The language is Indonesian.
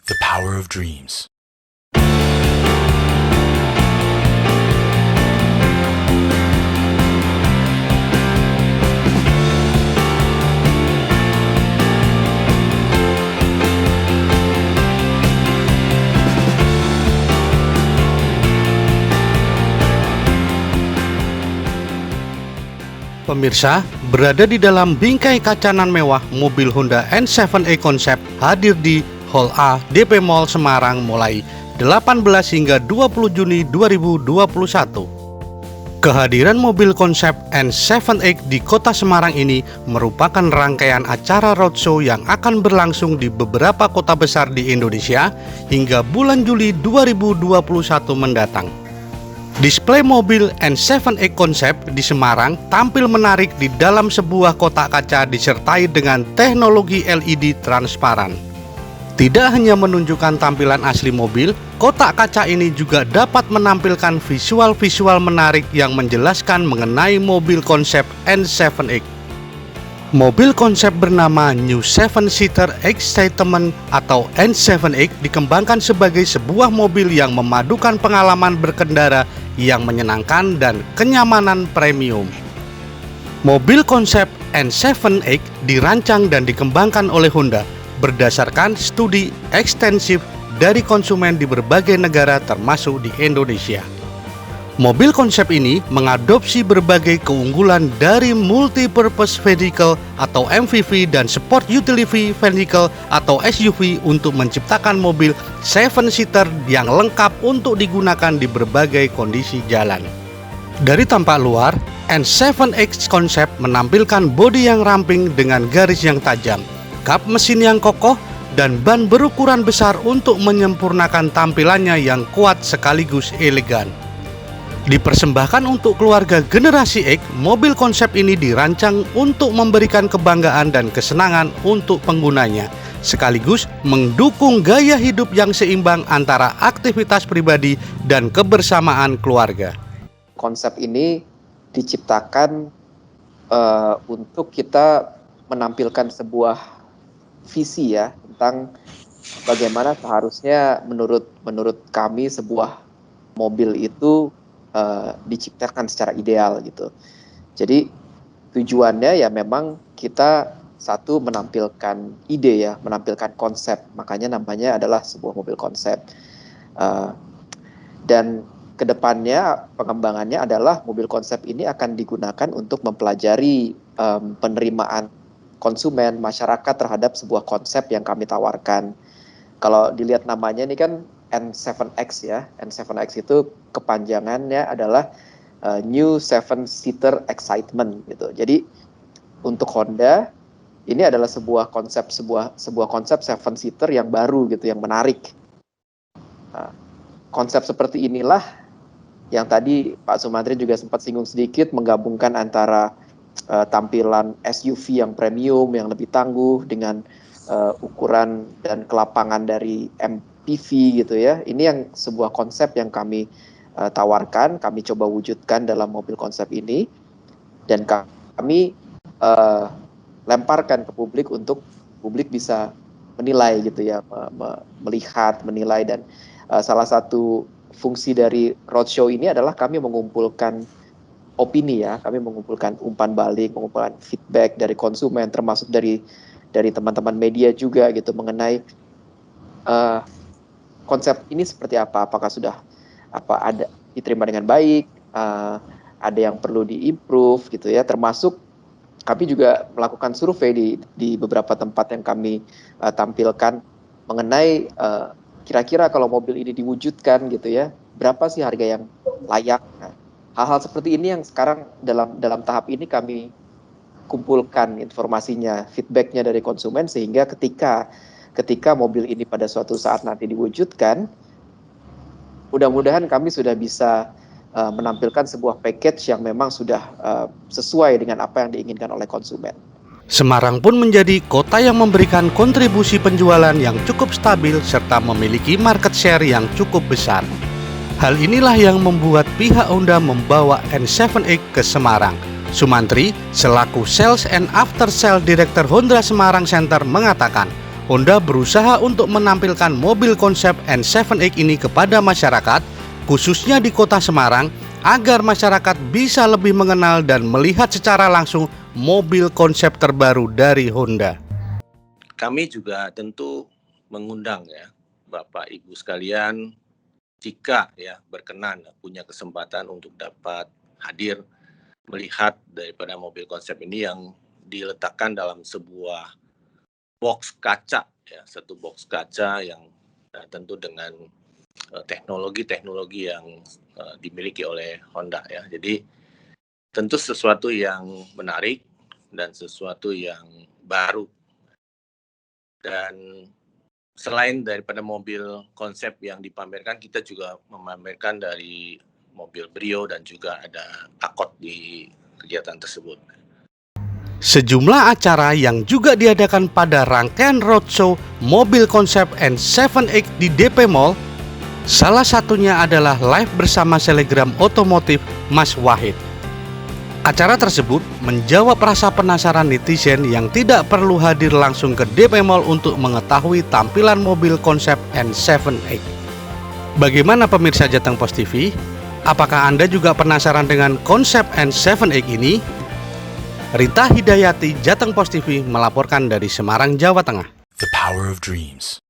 The power of dreams. Pemirsa, berada di dalam bingkai kacanan mewah mobil Honda N7A Concept hadir di Hall A DP Mall Semarang mulai 18 hingga 20 Juni 2021. Kehadiran mobil konsep N7X di kota Semarang ini merupakan rangkaian acara roadshow yang akan berlangsung di beberapa kota besar di Indonesia hingga bulan Juli 2021 mendatang. Display mobil N7X Concept di Semarang tampil menarik di dalam sebuah kotak kaca disertai dengan teknologi LED transparan. Tidak hanya menunjukkan tampilan asli mobil, kotak kaca ini juga dapat menampilkan visual-visual menarik yang menjelaskan mengenai mobil konsep N7X. Mobil konsep bernama New 7-Seater Excitement atau N7X dikembangkan sebagai sebuah mobil yang memadukan pengalaman berkendara yang menyenangkan dan kenyamanan premium. Mobil konsep N7X dirancang dan dikembangkan oleh Honda berdasarkan studi ekstensif dari konsumen di berbagai negara termasuk di Indonesia. Mobil konsep ini mengadopsi berbagai keunggulan dari multi-purpose vehicle atau MPV dan sport utility vehicle atau SUV untuk menciptakan mobil 7-seater yang lengkap untuk digunakan di berbagai kondisi jalan. Dari tampak luar, N7X Concept menampilkan bodi yang ramping dengan garis yang tajam, kap mesin yang kokoh, dan ban berukuran besar untuk menyempurnakan tampilannya yang kuat sekaligus elegan. Dipersembahkan untuk keluarga generasi X, mobil konsep ini dirancang untuk memberikan kebanggaan dan kesenangan untuk penggunanya, sekaligus mendukung gaya hidup yang seimbang antara aktivitas pribadi dan kebersamaan keluarga. Konsep ini diciptakan untuk kita menampilkan sebuah visi ya tentang bagaimana seharusnya menurut kami sebuah mobil itu diciptakan secara ideal gitu. Jadi tujuannya ya memang kita satu menampilkan ide ya, menampilkan konsep, makanya namanya adalah sebuah mobil konsep. Dan kedepannya pengembangannya adalah mobil konsep ini akan digunakan untuk mempelajari penerimaan konsumen masyarakat terhadap sebuah konsep yang kami tawarkan. Kalau dilihat namanya ini kan N7X ya, N7X itu kepanjangannya adalah New 7-Seater Excitement gitu. Jadi untuk Honda ini adalah sebuah konsep 7-seater yang baru gitu, yang menarik. Nah, konsep seperti inilah yang tadi Pak Sumantri juga sempat singgung sedikit, menggabungkan antara tampilan SUV yang premium, yang lebih tangguh dengan ukuran dan kelapangan dari MPV gitu ya. Ini yang sebuah konsep yang kami tawarkan, kami coba wujudkan dalam mobil konsep ini, dan kami lemparkan ke publik untuk publik bisa menilai gitu ya, melihat, menilai. Dan salah satu fungsi dari roadshow ini adalah kami mengumpulkan opini ya, kami mengumpulkan umpan balik, mengumpulkan feedback dari konsumen, termasuk dari teman-teman media juga gitu, mengenai konsep ini seperti apa, apakah sudah ada diterima dengan baik, ada yang perlu diimprove gitu ya. Termasuk kami juga melakukan survei di beberapa tempat yang kami tampilkan mengenai kira-kira kalau mobil ini diwujudkan gitu ya, berapa sih harga yang layak. Nah, hal-hal seperti ini yang sekarang dalam tahap ini kami kumpulkan informasinya, feedbacknya dari konsumen, sehingga ketika mobil ini pada suatu saat nanti diwujudkan, mudah-mudahan kami sudah bisa menampilkan sebuah package yang memang sudah sesuai dengan apa yang diinginkan oleh konsumen. Semarang pun menjadi kota yang memberikan kontribusi penjualan yang cukup stabil serta memiliki market share yang cukup besar. Hal inilah yang membuat pihak Honda membawa N7X ke Semarang. Sumantri, selaku Sales and After Sales Director Honda Semarang Center, mengatakan Honda berusaha untuk menampilkan mobil konsep N7X ini kepada masyarakat, khususnya di kota Semarang, agar masyarakat bisa lebih mengenal dan melihat secara langsung mobil konsep terbaru dari Honda. Kami juga tentu mengundang ya Bapak Ibu sekalian, jika ya berkenan punya kesempatan untuk dapat hadir melihat daripada mobil konsep ini yang diletakkan dalam sebuah box kaca ya, satu box kaca yang tentu dengan teknologi-teknologi yang dimiliki oleh Honda ya. Jadi tentu sesuatu yang menarik dan sesuatu yang baru. Dan selain daripada mobil konsep yang dipamerkan, kita juga memamerkan dari mobil Brio dan juga ada Akot di kegiatan tersebut. Sejumlah acara yang juga diadakan pada rangkaian roadshow mobil konsep N7X di DP Mall, salah satunya adalah live bersama selegram otomotif Mas Wahid. Acara tersebut menjawab rasa penasaran netizen yang tidak perlu hadir langsung ke DP Mall untuk mengetahui tampilan mobil konsep N7X. Bagaimana pemirsa Jateng Post TV? Apakah Anda juga penasaran dengan konsep N7X ini? Rita Hidayati, Jateng Post TV melaporkan dari Semarang, Jawa Tengah. The power of dreams.